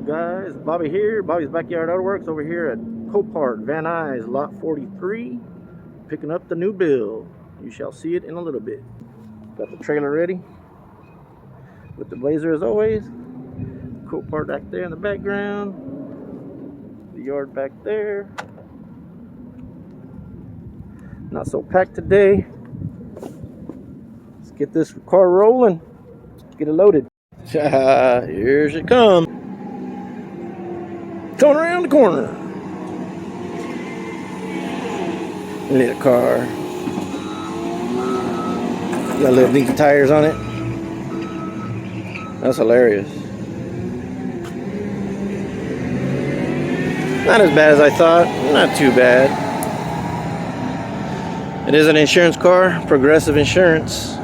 guys? Bobby here, Bobby's Backyard Auto Works over here at Copart, Van Nuys, lot 43, picking up the new build. You shall see it in a little bit. Got the trailer ready with the Blazer as always. Copart back there in the background, the yard back there. Not so packed today. Let's get this car rolling. Get it loaded. Here she comes. Coming around the corner. Little car. Got little dinky tires on it. That's hilarious. Not as bad as I thought. Not too bad. It is an insurance car. Progressive Insurance.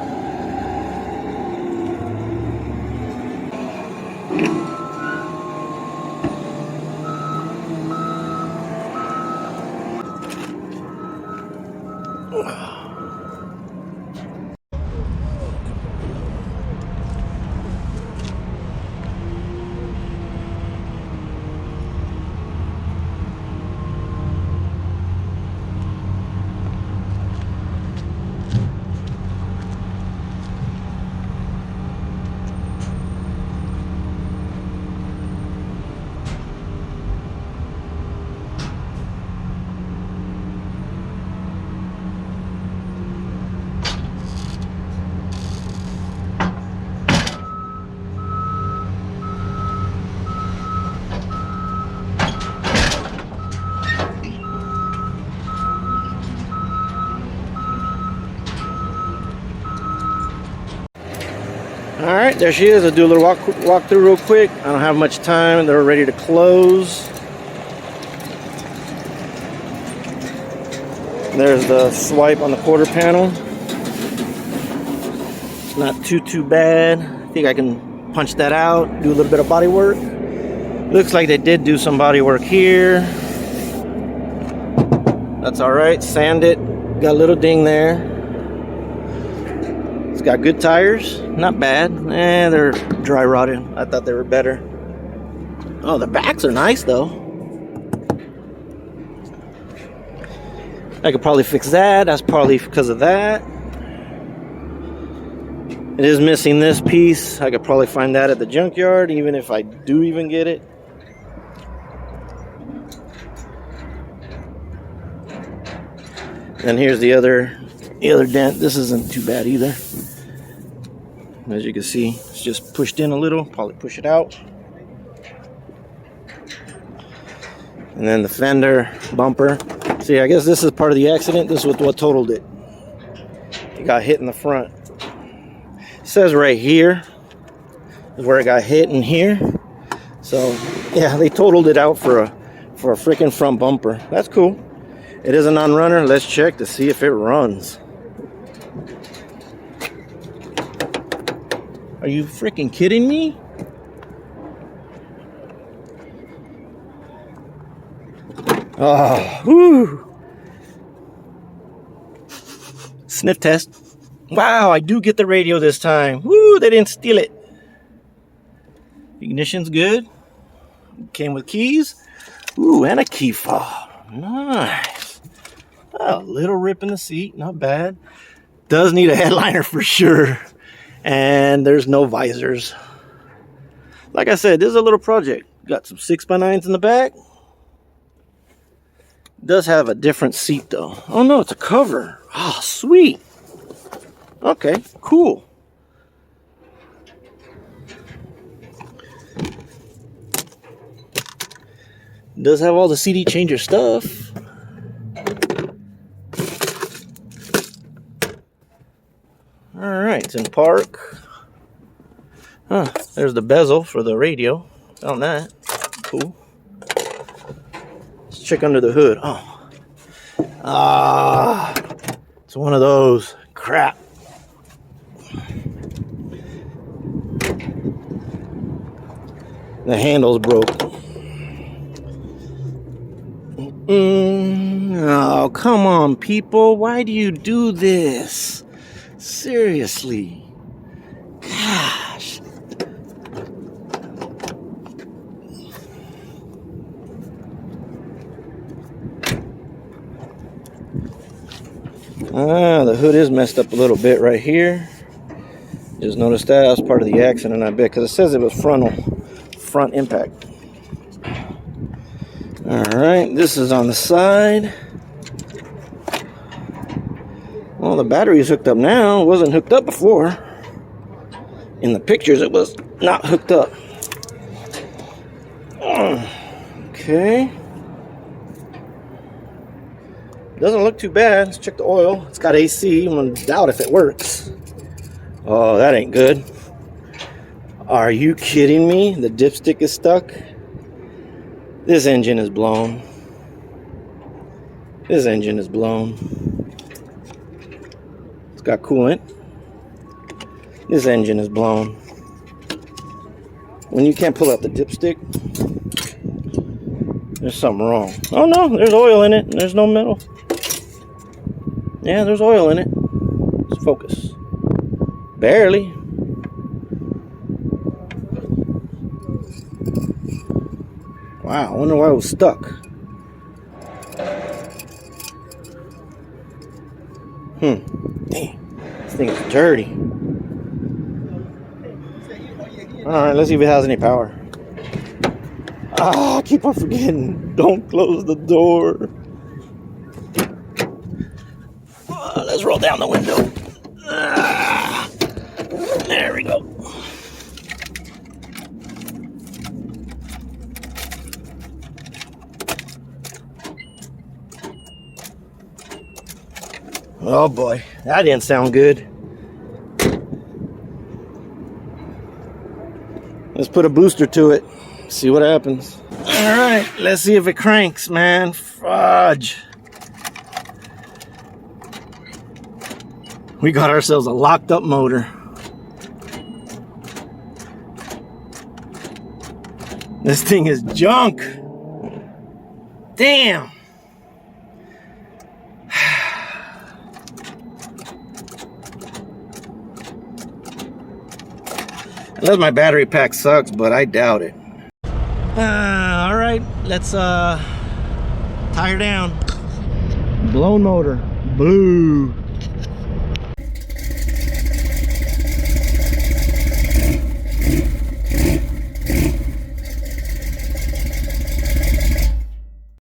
Alright, there she is. I'll do a little walk through real quick. I don't have much time. They're ready to close. There's the swipe on the quarter panel. It's not too bad. I think I can punch that out, do a little bit of body work. Looks like they did do some body work here. That's alright. Sand it. Got a little ding there. It's got good tires. Not bad. They're dry rotted. I thought they were better. Oh, the backs are nice though. I could probably fix that. That's probably because of that. It is missing this piece. I could probably find that at the junkyard, even if I do even get it. And here's the other dent. This isn't too bad either. As you can see, it's just pushed in a little. Probably push it out. And then the fender bumper. See, I guess this is part of the accident. This is what totaled it. It got hit in the front. It says right here is where it got hit, in here. So yeah, they totaled it out for a freaking front bumper. That's cool. It is a non-runner. Let's check to see if it runs. Are you freaking kidding me? Oh, whoo. Sniff test. Wow, I do get the radio this time. Woo, they didn't steal it. Ignition's good. Came with keys. Ooh, and a key fob. Nice. A little rip in the seat, not bad. Does need a headliner for sure. And there's no visors. Like I said, this is a little project. Got some 6x9s in the back. Does have a different seat though. Oh no, it's a cover. Oh, sweet. Okay, cool. Does have all the CD changer stuff. Alright, it's in park. Huh, there's the bezel for the radio. Found that. Cool. Let's check under the hood. Oh. It's one of those. Crap. The handle's broke. Oh, come on, people. Why do you do this? Seriously. Gosh. The hood is messed up a little bit right here. Just noticed that. That was part of the accident, I bet, because it says it was front impact. Alright, this is on the side. Well, the battery is hooked up now. It wasn't hooked up before. In the pictures, it was not hooked up. Okay. Doesn't look too bad. Let's check the oil. It's got AC. I'm going to doubt if it works. Oh, that ain't good. Are you kidding me? The dipstick is stuck. This engine is blown. This engine is blown. It's got coolant. This engine is blown. When you can't pull out the dipstick, there's something wrong. Oh no, there's oil in it and there's no metal. Yeah, there's oil in it. Let's focus. Barely. Wow, I wonder why it was stuck. Dang, this thing is dirty. Alright, let's see if it has any power. I keep on forgetting. Don't close the door. Let's roll down the window. There we go. Oh boy, that didn't sound good. Let's put a booster to it. See what happens. Alright, let's see if it cranks, man. Fudge. We got ourselves a locked up motor. This thing is junk. Damn. Unless my battery pack sucks, but I doubt it. All right, let's tie her down. Blown motor, blue.